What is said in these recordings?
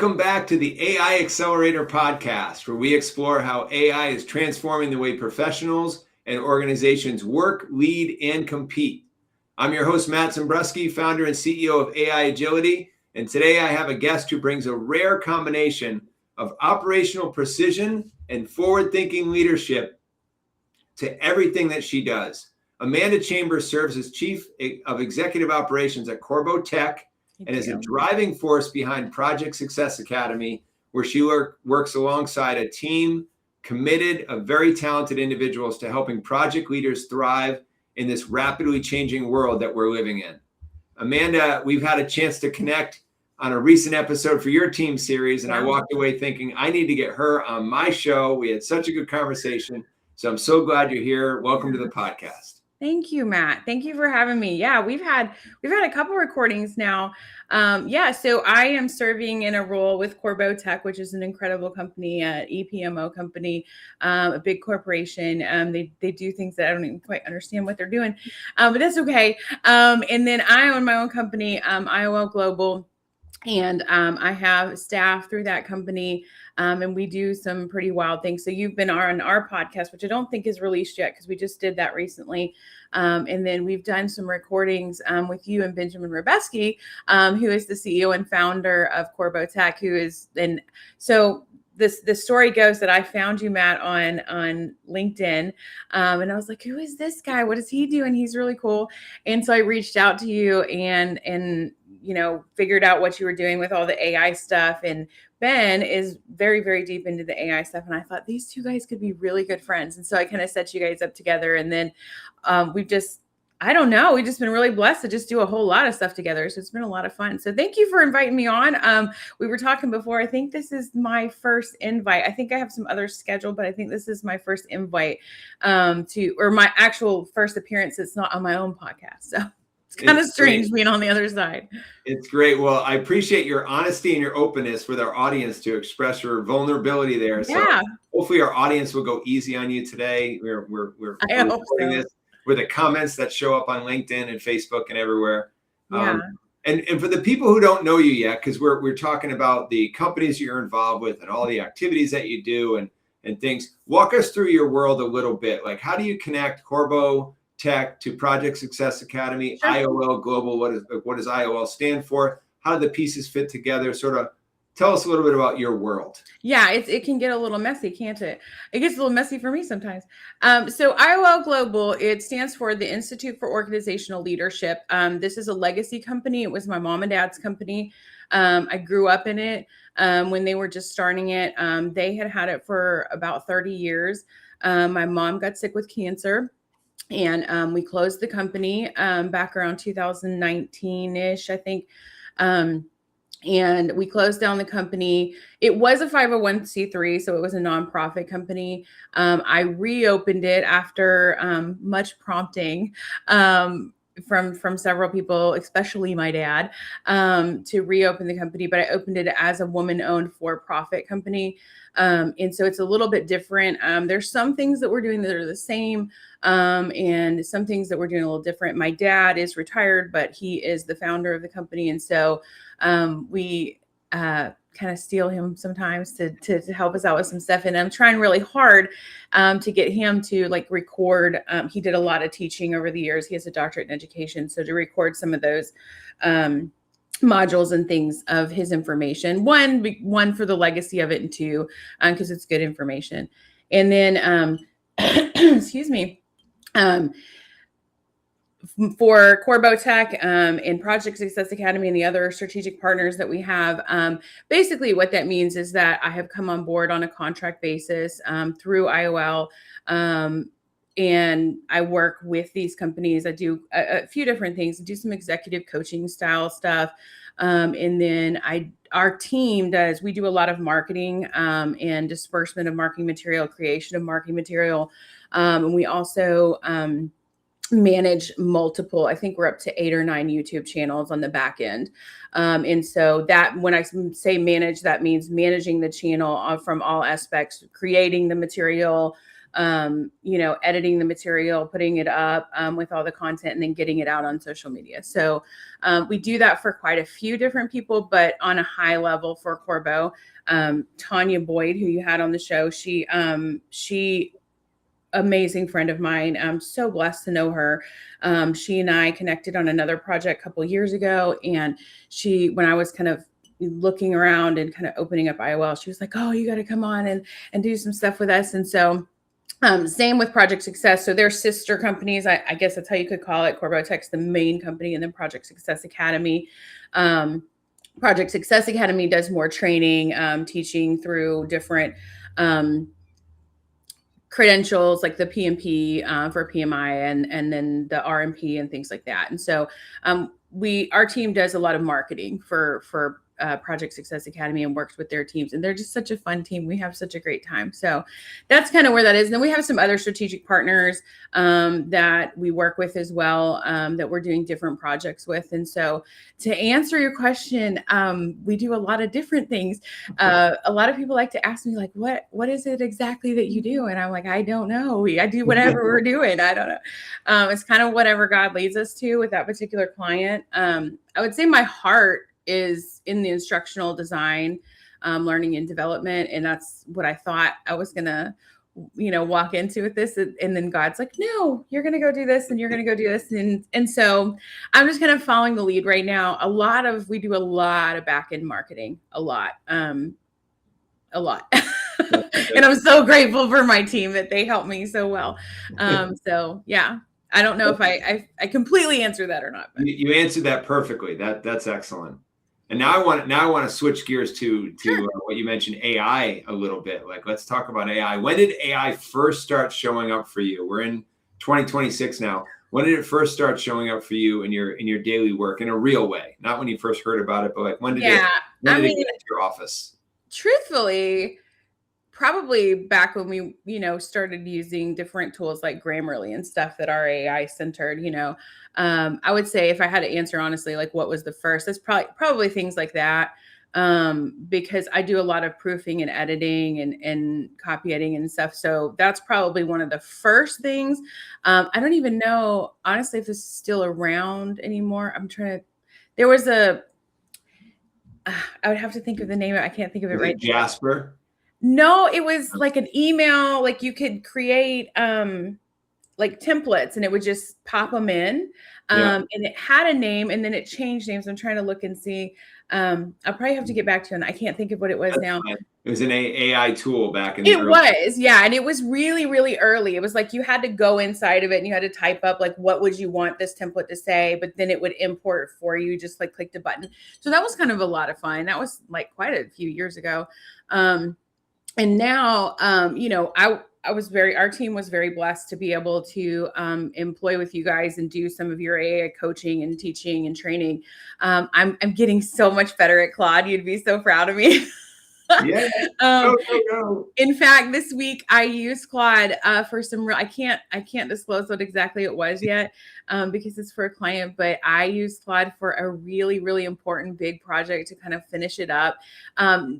Welcome back to the AI Accelerator Podcast, where we explore how AI is transforming the way professionals and organizations work, lead, and compete. I'm your host, Matt Zembruski, founder and CEO of AI Agility, and today I have a guest who brings a rare combination of operational precision and forward-thinking leadership to everything that she does. Amanda Chambers serves as Chief of Executive Operations at Corbo Tech, and is a driving force behind Project Success Academy, where she works alongside a team committed of very talented individuals to helping project leaders thrive in this rapidly changing world that we're living in. Amanda, we've had a chance to connect on a recent episode for your team series, and I walked away thinking I need to get her on my show. We had such a good conversation, so I'm so glad you're here. Welcome to the podcast. Thank you, Matt. Thank you for having me. Yeah, we've had a couple recordings now. So I am serving in a role with Corbo Tech, which is an incredible company, EPMO company, a big corporation. They do things that I don't even quite understand what they're doing, but that's okay. And then I own my own company, IOL Global. And I have staff through that company, and we do some pretty wild things. So you've been on our podcast, which I don't think is released yet because we just did that recently. And then we've done some recordings with you and Benjamin Rebeski, who is the CEO and founder of Corbo Tech, so the story goes that I found you, Matt, on LinkedIn. And I was like, who is this guy? What does he do? And he's really cool. And so I reached out to you and figured out what you were doing with all the AI stuff. And Ben is very, very deep into the AI stuff. And I thought these two guys could be really good friends. And so I kind of set you guys up together. And then we've just been really blessed to just do a whole lot of stuff together. So it's been a lot of fun. So thank you for inviting me on. We were talking before. I think this is my first invite. I think I have some others scheduled, but I think this is my first invite or my actual first appearance. It's not on my own podcast. So it's kind of strange being on the other side. It's great. Well, I appreciate your honesty and your openness with our audience to express your vulnerability there. So hopefully our audience will go easy on you today. We're recording this with the comments that show up on LinkedIn and Facebook and everywhere. And for the people who don't know you yet, because we're talking about the companies you're involved with and all the activities that you do and things, walk us through your world a little bit. Like, how do you connect Corbo Tech to Project Success Academy, IOL Global? What does IOL stand for? How do the pieces fit together? Sort of tell us a little bit about your world. Yeah, it can get a little messy, can't it? It gets a little messy for me sometimes. So IOL Global, it stands for the Institute for Organizational Leadership. This is a legacy company. It was my mom and dad's company. I grew up in it when they were just starting it. They had it for about 30 years. My mom got sick with cancer. And we closed the company back around 2019-ish, I think. And we closed down the company. It was a 501c3, so it was a nonprofit company. I reopened it after much prompting from several people, especially my dad, to reopen the company. But I opened it as a woman-owned for-profit company. And so it's a little bit different. There's some things that we're doing that are the same, and some things that we're doing a little different. My dad is retired, but he is the founder of the company. And so we kind of steal him sometimes to help us out with some stuff. And I'm trying really hard to get him to record. He did a lot of teaching over the years. He has a doctorate in education. So to record some of those modules and things of his information, one for the legacy of it, and two, because it's good information. And then, excuse me, for Corbo Tech and Project Success Academy and the other strategic partners that we have, basically what that means is that I have come on board on a contract basis through IOL, and I work with these companies. I do a few different things. I do some executive coaching style stuff. And then our team we do a lot of marketing and disbursement of marketing material, creation of marketing material. And we also manage multiple, I think we're up to 8 or 9 YouTube channels on the back end. And so that when I say manage, that means managing the channel from all aspects, creating the material, editing the material, putting it up with all the content, and then getting it out on social media. So we do that for quite a few different people, but on a high level for Corbeau, Tanya Boyd, who you had on the show, she amazing friend of mine. I'm so blessed to know her. She and I connected on another project a couple years ago. And when I was kind of looking around and kind of opening up IOL, she was like, oh, you got to come on and do some stuff with us. And so same with Project Success. So they're sister companies. I guess that's how you could call it. Corbeau Tech's the main company, and then Project Success Academy. Project Success Academy does more training, teaching through different credentials like the PMP for PMI and then the RMP and things like that. And so our team does a lot of marketing for Project Success Academy and works with their teams. And they're just such a fun team. We have such a great time. So that's kind of where that is. And then we have some other strategic partners that we work with as well, that we're doing different projects with. And so to answer your question, we do a lot of different things. A lot of people like to ask me like, what is it exactly that you do? And I'm like, I don't know. I do whatever we're doing. I don't know. It's kind of whatever God leads us to with that particular client. I would say my heart is in the instructional design, learning and development. And that's what I thought I was going to, walk into with this. And then God's like, no, you're going to go do this and you're going to go do this. And so I'm just kind of following the lead right now. We do a lot of back-end marketing, a lot. And I'm so grateful for my team that they help me so well. So yeah, I don't know if I completely answer that or not. But. You answered that perfectly. That's excellent. And now I want to switch gears to Sure. What you mentioned, AI a little bit. Like, let's talk about AI. When did AI first start showing up for you? We're in 2026 now. When did it first start showing up for you in your daily work in a real way? Not when you first heard about it, but like when did it get into your office? Truthfully, probably back when we, started using different tools like Grammarly and stuff that are AI centered, I would say if I had to answer honestly, like what was the first, it's probably things like that. Because I do a lot of proofing and editing and copy editing and stuff. So that's probably one of the first things. I don't even know, honestly, if this is still around anymore. There was I would have to think of the name. I can't think of it right now. Jasper? No, it was like an email, like you could create like templates and it would just pop them in. And it had a name and then it changed names. I'm trying to look and see. I'll probably have to get back to it. I can't think of what it was now. It was an AI tool back in the early days. Yeah. And it was really, really early. It was like you had to go inside of it and you had to type up like, what would you want this template to say? But then it would import it for you, just like click the button. So that was kind of a lot of fun. That was like quite a few years ago. And now, our team was very blessed to be able to employ with you guys and do some of your AI coaching and teaching and training. I'm getting so much better at Claude. You'd be so proud of me. Yeah. Go. In fact, this week I used Claude for some I can't disclose what exactly it was yet because it's for a client, but I used Claude for a really, really important big project to kind of finish it up.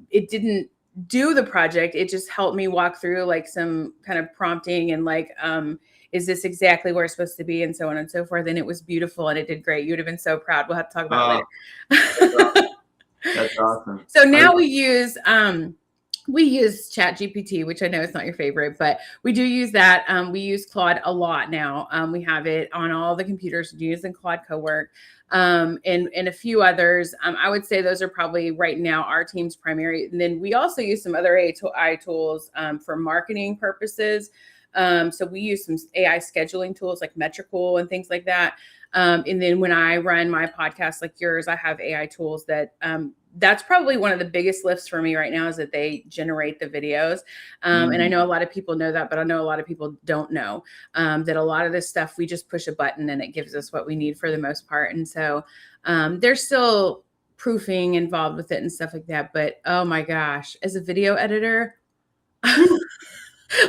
It didn't do the project. It just helped me walk through like some kind of prompting and like, is this exactly where it's supposed to be? And so on and so forth. And it was beautiful and it did great. You would have been so proud. We'll have to talk about it later. That's awesome. So now we use ChatGPT, which I know is not your favorite, but we do use that. We use Claude a lot now. We have it on all the computers using Claude Cowork. And a few others. I would say those are probably right now our team's primary. And then we also use some other AI tools for marketing purposes. So we use some AI scheduling tools like Metrical and things like that. And then when I run my podcast like yours, I have AI tools that that's probably one of the biggest lifts for me right now is that they generate the videos. And I know a lot of people know that, but I know a lot of people don't know that a lot of this stuff, we just push a button and it gives us what we need for the most part. And so there's still proofing involved with it and stuff like that. But oh my gosh, as a video editor,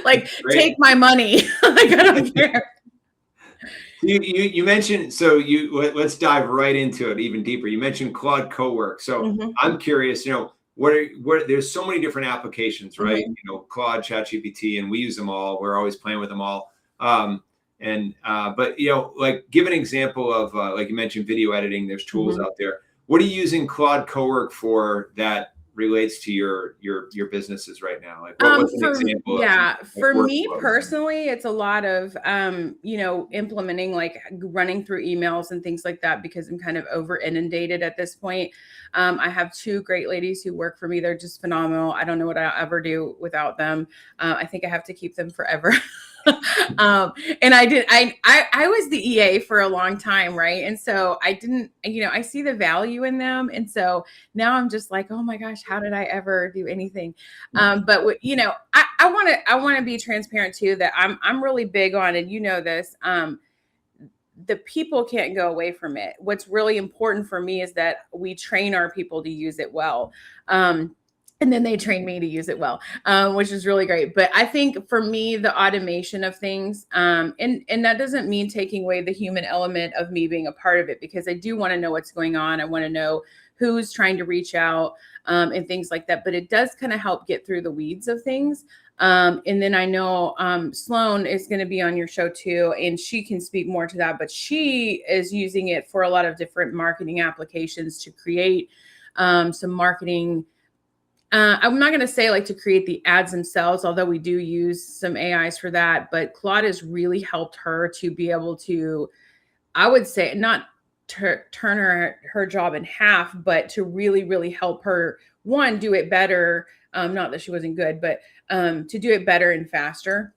like take my money. Like I don't care. You mentioned, let's dive right into it even deeper. You mentioned Claude Cowork. So I'm curious, there's so many different applications, right? Mm-hmm. Claude, ChatGPT, and we use them all. We're always playing with them all. But like give an example of like you mentioned video editing. There's tools Mm-hmm. out there. What are you using Claude Cowork for that relates to your businesses right now? Like what's an example of For me workflows? personally, it's a lot of implementing, like running through emails and things like that, because I'm kind of over inundated at this point. I have two great ladies who work for me. They're just phenomenal. I don't know what I'll ever do without them. I think I have to keep them forever. And I was the EA for a long time, right? And so I didn't, I see the value in them, and so now I'm just like, oh my gosh, how did I ever do anything? But I want to be transparent too, that I'm really big on, and this, the people can't go away from it. What's really important for me is that we train our people to use it well. And then they train me to use it well, which is really great. But I think for me, the automation of things, and that doesn't mean taking away the human element of me being a part of it, because I do want to know what's going on. I want to know who's trying to reach out, and things like that. But it does kind of help get through the weeds of things. And then I know Sloan is going to be on your show too, and she can speak more to that. But she is using it for a lot of different marketing applications to create some marketing. I'm not going to say like to create the ads themselves, although we do use some AIs for that. But Claude has really helped her to be able to, I would say, not turn her job in half, but to really, really help her, one, do it better. Not that she wasn't good, but to do it better and faster.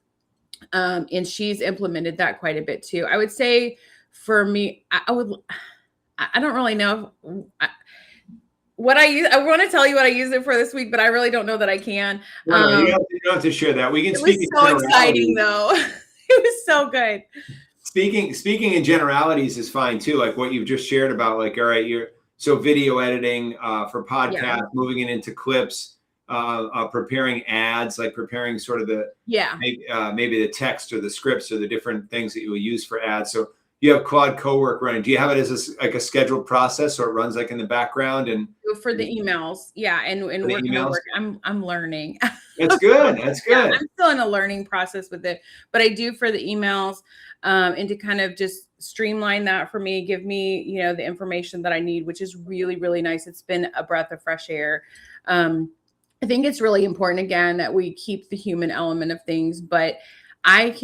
And she's implemented that quite a bit too. I would say for me, I don't really know what I use. I want to tell you what I use it for this week, but I really don't know that I can. No, you don't have to share that. We can speak. It was so exciting though. It was so good. Speaking in generalities is fine too. Like what you've just shared about, like, all right, so video editing for podcasts, moving it into clips, preparing ads, like preparing sort of the maybe the text or the scripts or the different things that you will use for ads. So you have Claude Cowork running. Do you have it as like a scheduled process, or it runs like in the background? And for the emails, and we're gonna work. I'm learning. That's good. That's good. I'm still in a learning process with it, but I do for the emails, and to kind of just streamline that for me, give me the information that I need, which is really, really nice. It's been a breath of fresh air. I think it's really important, again, that we keep the human element of things, but I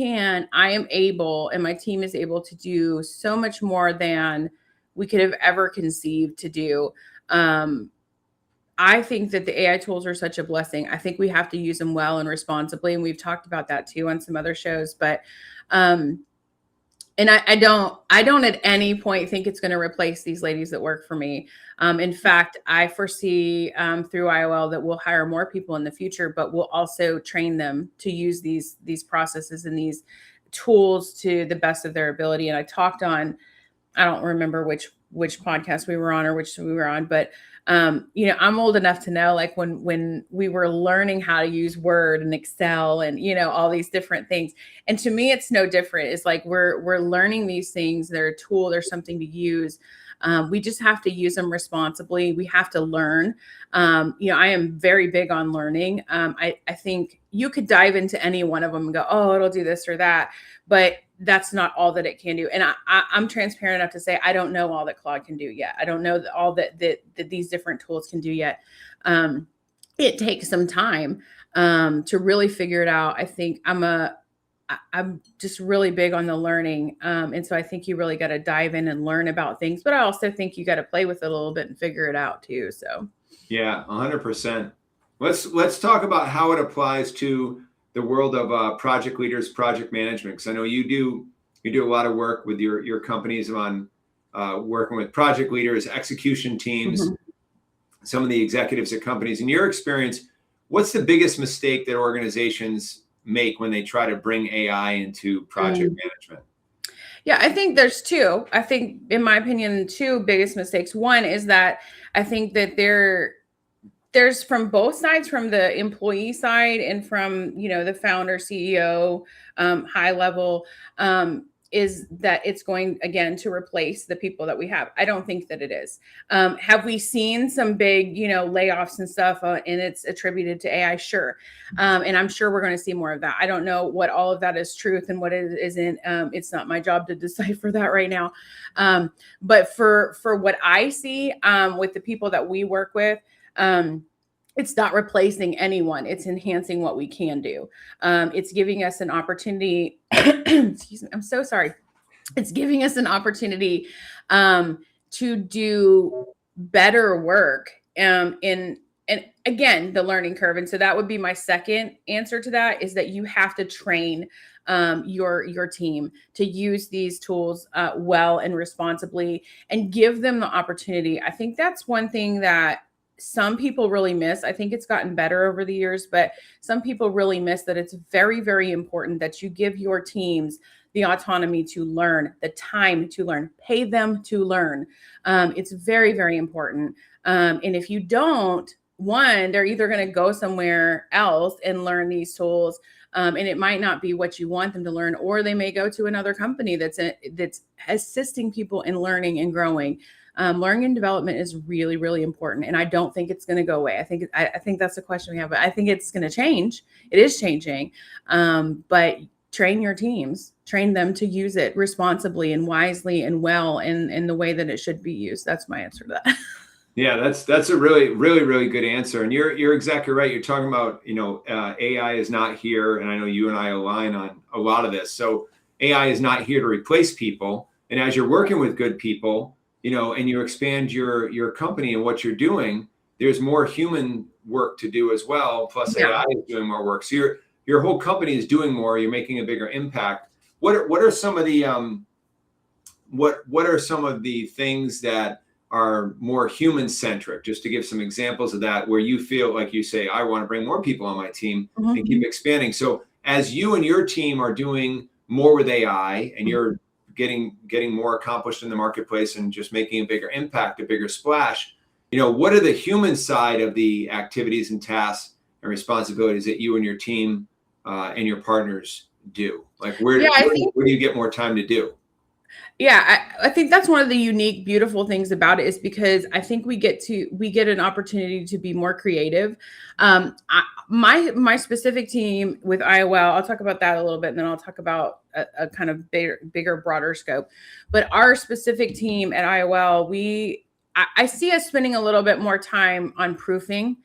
am able, and my team is able to do so much more than we could have ever conceived to do. I think that the AI tools are such a blessing. I think we have to use them well and responsibly. And we've talked about that too on some other shows, but, and I don't at any point think it's going to replace these ladies that work for me. In fact, I foresee through IOL that we'll hire more people in the future, but we'll also train them to use these processes and these tools to the best of their ability. And I talked on, I don't remember which podcast we were on or which we were on, but I'm old enough to know, like when we were learning how to use Word and Excel and all these different things. And to me, it's no different. It's like we're learning these things. They're a tool. They're something to use. We just have to use them responsibly. We have to learn. I am very big on learning. I think you could dive into any one of them and go, oh, it'll do this or that, but that's not all that it can do. And I'm transparent enough to say, I don't know all that Claude can do yet. I don't know all that these different tools can do yet. It takes some time to really figure it out. I think I'm just really big on the learning. And so I think you really got to dive in and learn about things, but I also think you got to play with it a little bit and figure it out too. So yeah, 100%. Let's talk about how it applies to the world of project leaders, project management. Because I know you do a lot of work with your companies on working with project leaders, execution teams, some of the executives at companies. In your experience, what's the biggest mistake that organizations make when they try to bring AI into project management? Yeah, I think there's two. I think, in my opinion, two biggest mistakes. One is that I think that there's from both sides, from the employee side and from, the founder, CEO, high level. is that it's going again to replace the people that we have. I don't think that it is. Have we seen some big, layoffs and stuff, and it's attributed to AI? Sure. And I'm sure we're going to see more of that. I don't know what all of that is truth and what it isn't. It's not my job to decipher that right now. But for what I see with the people that we work with, it's not replacing anyone. It's enhancing what we can do. It's giving us an opportunity. Excuse me. I'm so sorry. It's giving us an opportunity to do better work and again, the learning curve. And so that would be my second answer to that, is that you have to train your team to use these tools well and responsibly, and give them the opportunity. I think that's one thing that some people really miss. I think it's gotten better over the years, but some people really miss that it's very, very important that you give your teams the autonomy to learn, the time to learn, pay them to learn. It's very, very important. And if you don't, one, they're either going to go somewhere else and learn these tools, and it might not be what you want them to learn, or they may go to another company that's assisting people in learning and growing. Learning and development is really, really important. And I don't think it's going to go away. I think that's the question we have, but I think it's going to change. It is changing. But train your teams, train them to use it responsibly and wisely and well in the way that it should be used. That's my answer to that. Yeah, that's a really, really, really good answer. And you're exactly right. You're talking about, AI is not here. And I know you and I align on a lot of this. So AI is not here to replace people. And as you're working with good people, and you expand your company and what you're doing, there's more human work to do as well. Plus AI is doing more work. So your whole company is doing more. You're making a bigger impact. What are some of the what are some of the things that are more human centric? Just to give some examples of that, where you feel like you say, I want to bring more people on my team and keep expanding. So as you and your team are doing more with AI, and you're getting more accomplished in the marketplace and just making a bigger impact, a bigger splash, what are the human side of the activities and tasks and responsibilities that you and your team and your partners do? Like where do you get more time to do? Yeah, I think that's one of the unique, beautiful things about it, is because I think we get an opportunity to be more creative. My specific team with IOL, I'll talk about that a little bit, and then I'll talk about a kind of bigger, broader scope. But our specific team at IOL, I see us spending a little bit more time on proofing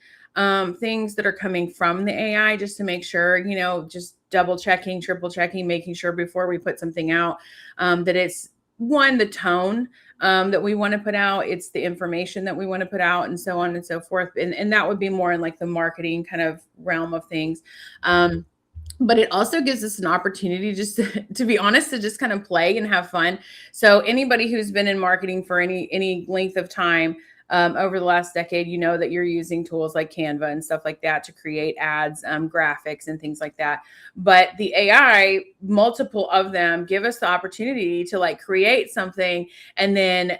things that are coming from the AI, just to make sure, just double checking, triple checking, making sure before we put something out that it's the tone that we want to put out, it's the information that we want to put out, and so on and so forth. And that would be more in like the marketing kind of realm of things. But it also gives us an opportunity just to be honest, to just kind of play and have fun. So anybody who's been in marketing for any length of time over the last decade, that you're using tools like Canva and stuff like that to create ads, graphics and things like that. But the AI, multiple of them, give us the opportunity to like create something and then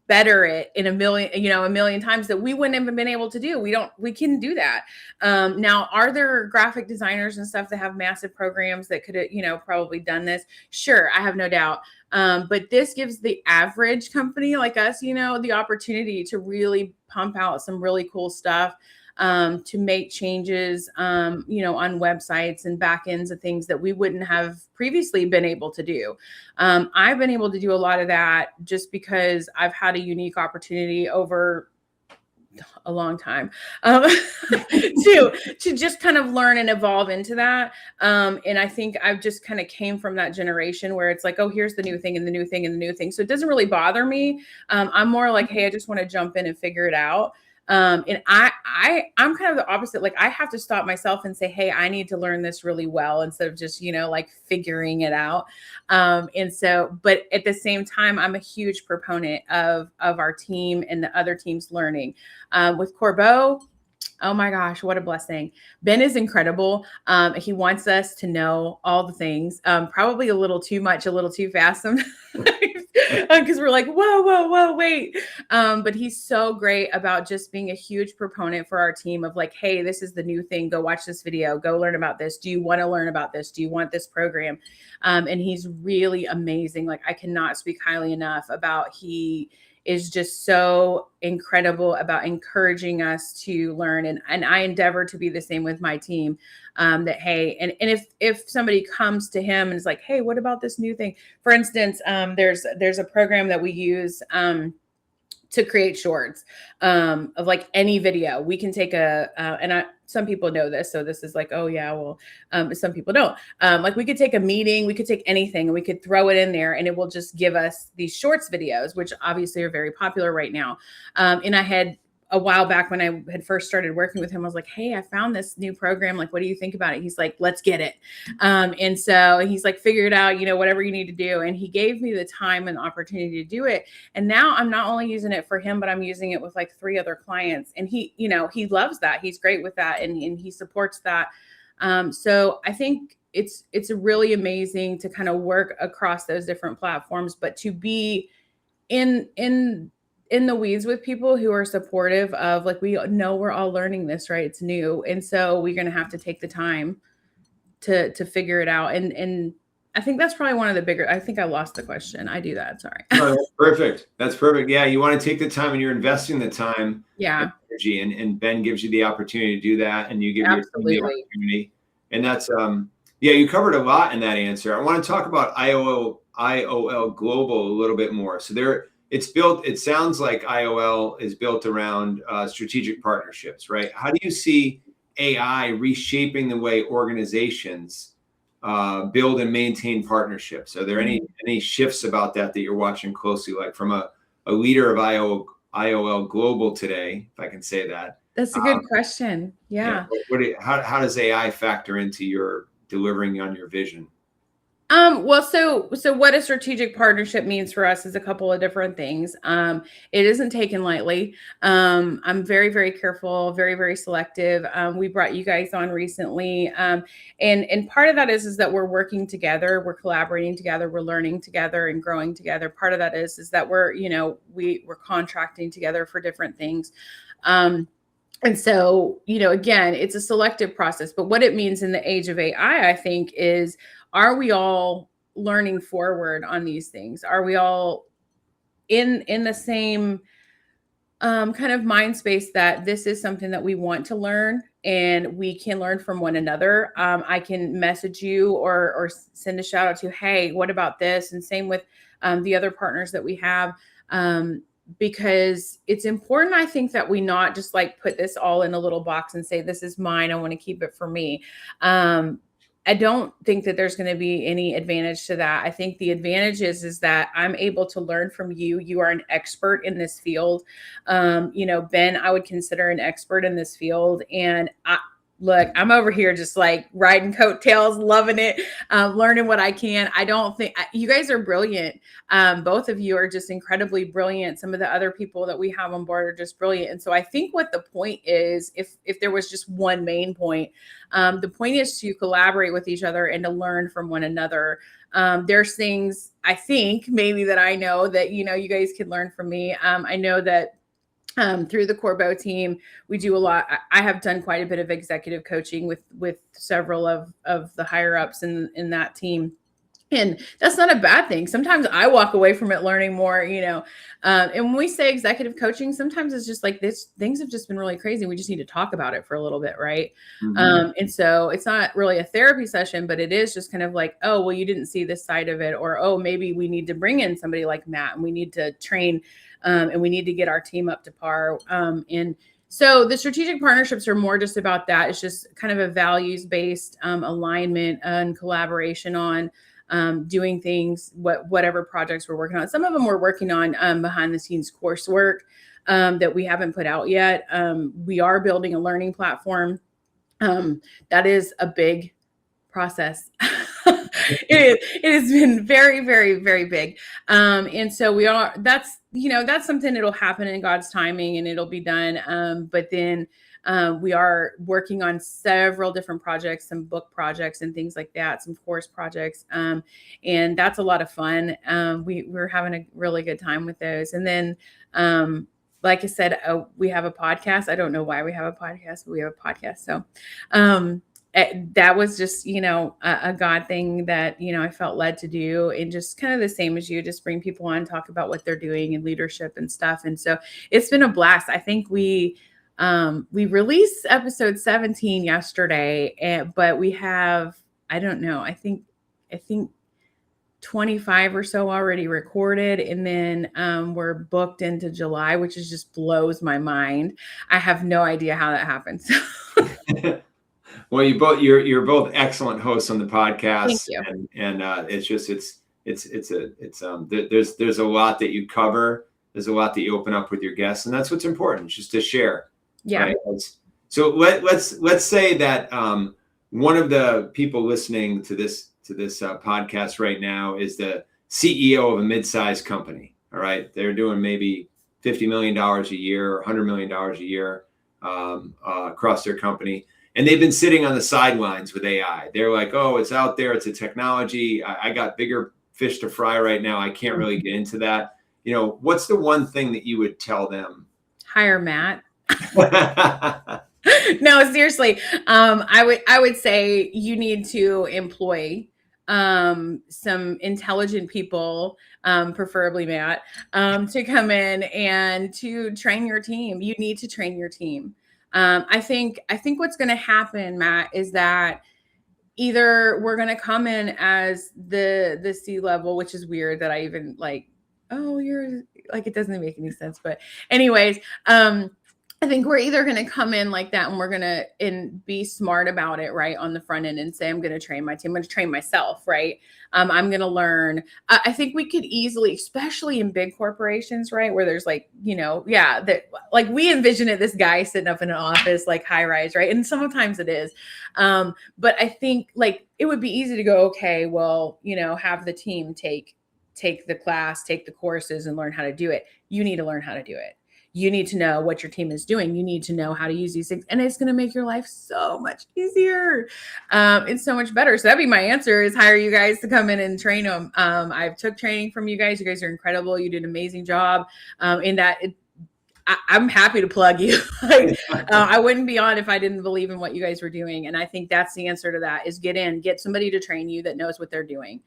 better it in a million times that we wouldn't have been able to do. We can do that. Now, are there graphic designers and stuff that have massive programs that could have, probably done this? Sure, I have no doubt. But this gives the average company like us, the opportunity to really pump out some really cool stuff, to make changes, on websites and backends of things that we wouldn't have previously been able to do. I've been able to do a lot of that just because I've had a unique opportunity over a long time to just kind of learn and evolve into that. And I think I've just kind of came from that generation where it's like, oh, here's the new thing and the new thing and the new thing. So it doesn't really bother me. I'm more like, hey, I just want to jump in and figure it out. And I'm kind of the opposite. Like I have to stop myself and say, hey, I need to learn this really well instead of just, like figuring it out. And so, but at the same time, I'm a huge proponent of our team and the other teams learning. With Corbeau, Oh my gosh, what a blessing. Ben is incredible. He wants us to know all the things, probably a little too much, a little too fast sometimes, because we're like, whoa, whoa, whoa, wait. But he's so great about just being a huge proponent for our team of like, hey, this is the new thing. Go watch this video. Go learn about this. Do you want to learn about this? Do you want this program? And he's really amazing. Like, I cannot speak highly enough about he is just so incredible about encouraging us to learn. And I endeavor to be the same with my team, that, hey, and if somebody comes to him and is like, hey, what about this new thing? For instance, there's a program that we use, to create shorts, of like any video. We can take some people know this, so this is like, oh yeah, well, some people don't. Like, we could take a meeting, we could take anything, and we could throw it in there, and it will just give us these shorts videos, which obviously are very popular right now. And I had a while back when I had first started working with him, I was like, hey, I found this new program. Like, what do you think about it? He's like, let's get it. And so he's like, figure it out, whatever you need to do. And he gave me the time and opportunity to do it. And now I'm not only using it for him, but I'm using it with like 3 other clients. And he loves that. He's great with that. And he supports that. So I think it's really amazing to kind of work across those different platforms, but to be in the weeds with people who are supportive of, like, we know we're all learning this, right? It's new. And so we're going to have to take the time to figure it out. And I think that's probably one of the bigger, I think I lost the question. I do that. Sorry. No, that's perfect. That's perfect. Yeah. You want to take the time, and you're investing the time, yeah, and energy, and Ben gives you the opportunity to do that. And you give your team the opportunity. And that's, you covered a lot in that answer. I want to talk about IOL Global a little bit more. So it sounds like IOL is built around strategic partnerships, right? How do you see AI reshaping the way organizations build and maintain partnerships? Are there any shifts about that you're watching closely, like from a leader of IOL Global today, if I can say that? That's a good question. Yeah. How does AI factor into your delivering on your vision? Well, so what a strategic partnership means for us is a couple of different things. It isn't taken lightly. I'm very, very careful, very, very selective. We brought you guys on recently. And part of that is that we're working together, we're collaborating together, we're learning together and growing together. Part of that is that we're contracting together for different things. And so, again, it's a selective process, but what it means in the age of AI, I think, is, are we all learning forward on these things? Are we all in the same kind of mind space that this is something that we want to learn and we can learn from one another? I can message you or send a shout out to, hey, what about this? And same with the other partners that we have. Because it's important, I think, that we not just like put this all in a little box and say, this is mine, I want to keep it for me. I don't think that there's going to be any advantage to that. I think the advantage is that I'm able to learn from you. You are an expert in this field. Ben, I would consider an expert in this field. And look, I'm over here just like riding coattails, loving it, learning what I can. I don't think you guys are brilliant. Both of you are just incredibly brilliant. Some of the other people that we have on board are just brilliant. And so I think what the point is, if there was just one main point, the point is to collaborate with each other and to learn from one another. There's things I think maybe that I know that, you guys can learn from me. I know that through the Corbeau team, we do a lot. I have done quite a bit of executive coaching with several of the higher ups in that team. And that's not a bad thing. Sometimes I walk away from it learning more, and when we say executive coaching, sometimes it's just like this, things have just been really crazy. We just need to talk about it for a little bit. Right. Mm-hmm. And so it's not really a therapy session, but it is just kind of like, oh, well, you didn't see this side of it, or, oh, maybe we need to bring in somebody like Matt and we need to train and we need to get our team up to par. And so the strategic partnerships are more just about that. It's just kind of a values-based alignment and collaboration on doing things, whatever projects we're working on. Some of them we're working on behind the scenes coursework that we haven't put out yet. We are building a learning platform. That is a big process. It has been very, very, very big. And so that's something that'll happen in God's timing and it'll be done. But then we are working on several different projects, some book projects and things like that, some course projects. And that's a lot of fun. We're having a really good time with those. And then, like I said, we have a podcast. I don't know why we have a podcast, but we have a podcast. So, that was just, a God thing that, I felt led to do, and just kind of the same as you, just bring people on, talk about what they're doing and leadership and stuff. And so it's been a blast. I think we released episode 17 yesterday, but we have, I don't know, I think 25 or so already recorded. And then we're booked into July, which just blows my mind. I have no idea how that happens. Well, you're both excellent hosts on the podcast. Thank you. And there's a lot that you cover. There's a lot that you open up with your guests, and that's what's important, just to share. Yeah. Right? So let's say that one of the people listening to this podcast right now is the CEO of a mid-sized company. All right, they're doing maybe $50 million a year or $100 million a year across their company. And they've been sitting on the sidelines with AI. They're like, oh, it's out there. It's a technology. I got bigger fish to fry right now. I can't really get into that. What's the one thing that you would tell them? Hire Matt. No, seriously. I would say you need to employ some intelligent people, preferably Matt, to come in and to train your team. You need to train your team. I think what's going to happen, Matt, is that either we're going to come in as the C-level, which is weird that I even you're like, it doesn't make any sense. But anyways, I think we're either going to come in like that and we're going to be smart about it, right, on the front end, and say, I'm going to train my team. I'm going to train myself, right? I'm going to learn. I think we could easily, especially in big corporations, right, where there's like we envision it, this guy sitting up in an office, like high rise, right? And sometimes it is. But I think it would be easy to go, okay, well, have the team take the class, take the courses and learn how to do it. You need to learn how to do it. You need to know what your team is doing. You need to know how to use these things, and it's going to make your life so much easier. It's so much better. So that'd be my answer, is hire you guys to come in and train them. I've took training from you guys. You guys are incredible. You did an amazing job in that. I'm happy to plug you. I wouldn't be on if I didn't believe in what you guys were doing. And I think that's the answer to that, is get somebody to train you that knows what they're doing.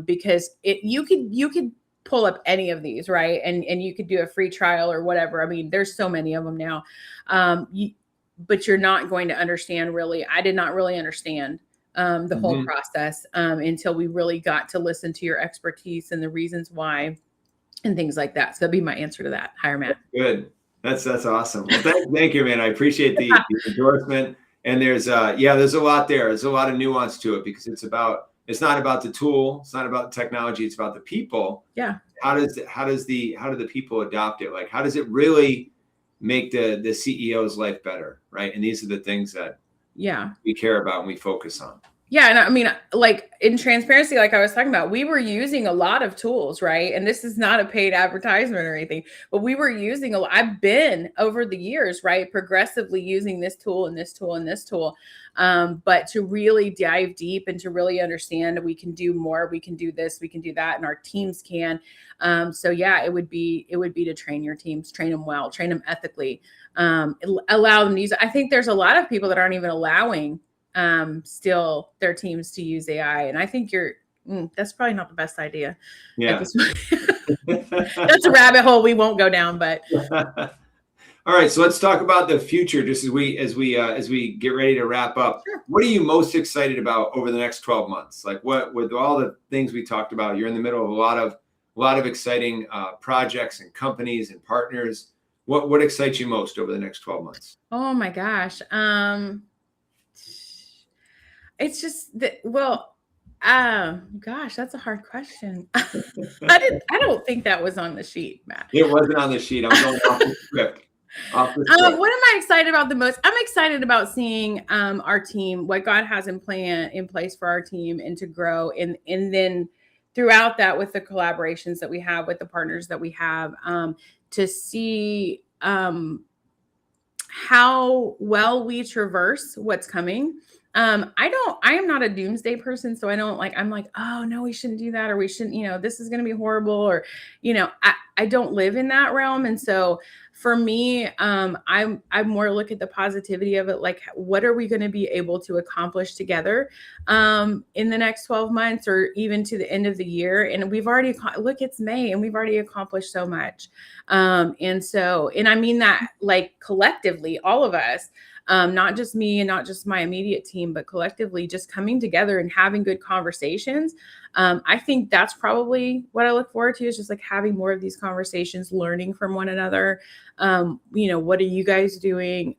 Because you could pull up any of these, right? And you could do a free trial or whatever. I mean, there's so many of them now. But you're not going to understand really. I did not really understand the whole process until we really got to listen to your expertise and the reasons why and things like that. So that'd be my answer to that. Hire Matt. Good. That's awesome. Well, thank you, man. I appreciate the endorsement. And there's a lot there. There's a lot of nuance to it, because it's not about the tool. It's not about the technology. It's about the people. Yeah. How do the people adopt it? Like, how does it really make the CEO's life better? Right. And these are the things that we care about and we focus on. Yeah. And I mean, like, in transparency, like I was talking about, we were using a lot of tools, right? And this is not a paid advertisement or anything, but we were using I've been over the years, right, progressively using this tool and this tool and this tool. But to really dive deep and to really understand we can do more, we can do this, we can do that, and our teams can. So yeah, it would be to train your teams, train them well, train them ethically, allow them to use it. I think there's a lot of people that aren't even allowing still their teams to use AI. And I think that's probably not the best idea. Yeah. That's a rabbit hole we won't go down, but. All right. So let's talk about the future, just as we get ready to wrap up. Sure. What are you most excited about over the next 12 months? Like, what, with all the things we talked about, you're in the middle of a lot of exciting projects and companies and partners. What excites you most over the next 12 months? Oh my gosh. It's just gosh, that's a hard question. I don't think that was on the sheet, Matt. It wasn't on the sheet. I'm going off the script. Off the script. What am I excited about the most? I'm excited about seeing our team, what God has in place for our team, and to grow, and then throughout that, with the collaborations that we have with the partners that we have, to see how well we traverse what's coming. I am not a doomsday person. So I'm like, oh no, we shouldn't do that. Or we shouldn't, this is going to be horrible. Or, I don't live in that realm. And so for me, I more look at the positivity of it. Like, what are we going to be able to accomplish together, in the next 12 months or even to the end of the year? And we've already, look, it's May and we've already accomplished so much. And I mean that like collectively, all of us, not just me and not just my immediate team, but collectively just coming together and having good conversations. I think that's probably what I look forward to, is just like having more of these conversations, learning from one another. What are you guys doing?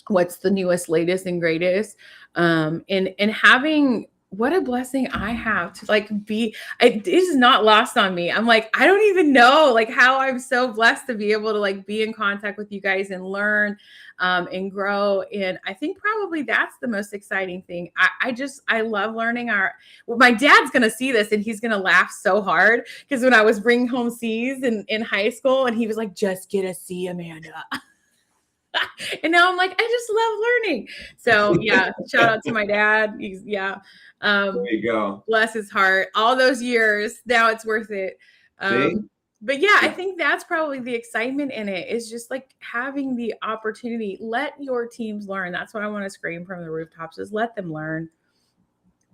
What's the newest, latest, and greatest? And having, what a blessing I have to like it is not lost on me. I'm like, I don't even know like how I'm so blessed to be able to like be in contact with you guys and learn, and grow. And I think probably that's the most exciting thing. I love learning my dad's going to see this and he's going to laugh so hard, because when I was bringing home C's in high school, and he was like, just get a C, Amanda. And now I'm like, I just love learning. So yeah, shout out to my dad. There you go. Bless his heart. All those years, now it's worth it. But yeah, I think that's probably the excitement in it, is just like having the opportunity. Let your teams learn. That's what I want to scream from the rooftops, is let them learn.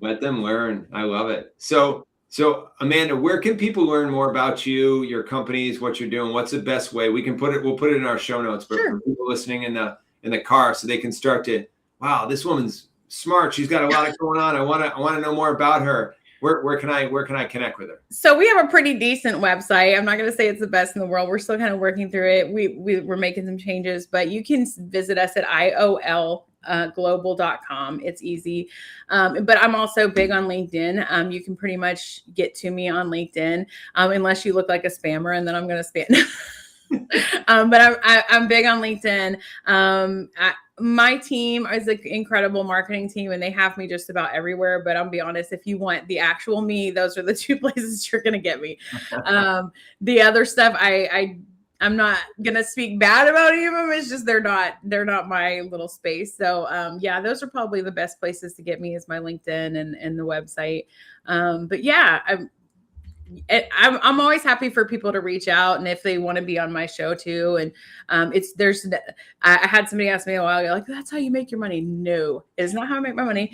Let them learn. I love it. So Amanda, where can people learn more about you, your companies, what you're doing? What's the best way? We'll put it in our show notes, but Sure. For people listening in the car, so they can start to, wow, this woman's smart. She's got a lot going on. I want to know more about her. Where can I connect with her? So we have a pretty decent website. I'm not going to say it's the best in the world. We're still kind of working through it. We're making some changes, but you can visit us at IOL global.com. It's easy. But I'm also big on LinkedIn. You can pretty much get to me on LinkedIn, unless you look like a spammer, and then I'm going to spam. But I'm big on LinkedIn. My team is an incredible marketing team, and they have me just about everywhere. But I'll be honest, if you want the actual me, those are the two places you're going to get me. The other stuff, I'm not going to speak bad about any of them. It's just they're not my little space. So yeah, those are probably the best places to get me, is my LinkedIn and the website. But yeah, I'm always happy for people to reach out, and if they want to be on my show too. And I had somebody ask me a while ago, like, that's how you make your money. No, it is not how I make my money.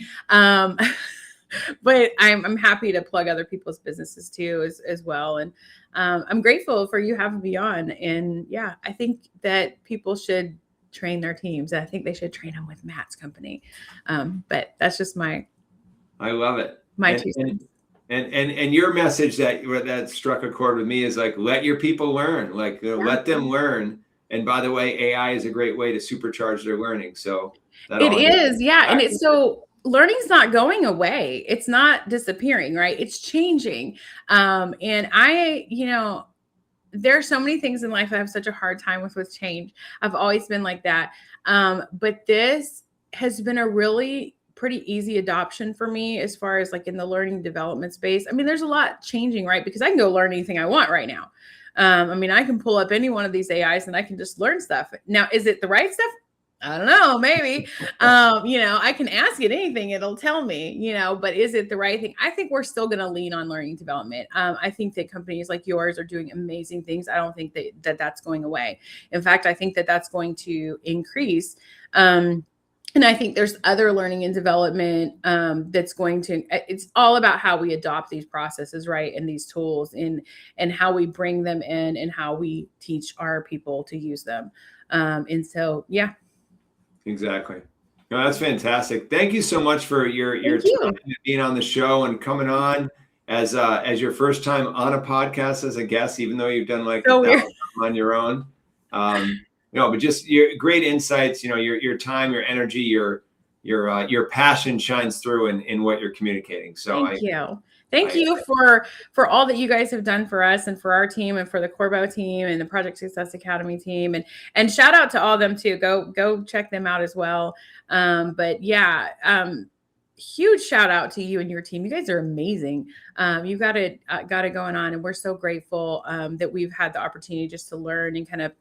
But I'm happy to plug other people's businesses too, as well. And I'm grateful for you having me on. And yeah, I think that people should train their teams. I think they should train them with Matt's company. But that's just I love it. My 2 cents. And your message that struck a chord with me is like, let your people learn, like let them learn. And by the way, AI is a great way to supercharge their learning. So it is. Yeah. And it's learning's not going away. It's not disappearing, right? It's changing. And there are so many things in life I have such a hard time with change. I've always been like that. But this has been a really pretty easy adoption for me, as far as like in the learning development space. I mean, there's a lot changing, right? Because I can go learn anything I want right now. I can pull up any one of these AIs and I can just learn stuff. Now, is it the right stuff? I don't know, maybe. I can ask it anything, it'll tell me, but is it the right thing? I think we're still going to lean on learning development. I think that companies like yours are doing amazing things. I don't think that that's going away. In fact, I think that that's going to increase. And I think there's other learning and development that's going to, it's all about how we adopt these processes, right? And these tools and how we bring them in and how we teach our people to use them. And so, yeah. Exactly. No, that's fantastic. Thank you so much for your time and being on the show and coming on as your first time on a podcast as a guest, even though you've done like on your own. But just your great insights, your time, your energy, your passion shines through in what you're communicating. So Thank you. Thank you for all that you guys have done for us and for our team and for the Corbo team and the Project Success Academy team, and shout out to all of them too. Go check them out as well. But yeah, huge shout out to you and your team. You guys are amazing. You got it going on, and we're so grateful that we've had the opportunity just to learn and kind of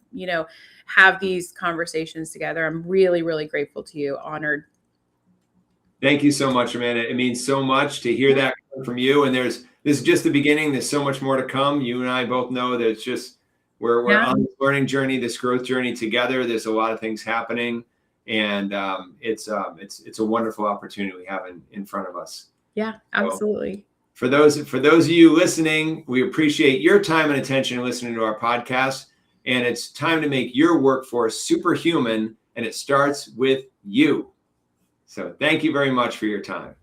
have these conversations together. I'm really, really grateful to you. Honored. Thank you so much, Amanda. It means so much to hear that from you. And this is just the beginning. There's so much more to come. You and I both know that it's just we're on this learning journey, this growth journey together. There's a lot of things happening, and it's a wonderful opportunity we have in front of us. Yeah, absolutely. So for those of you listening, we appreciate your time and attention listening to our podcast. And it's time to make your workforce superhuman, and it starts with you. So thank you very much for your time.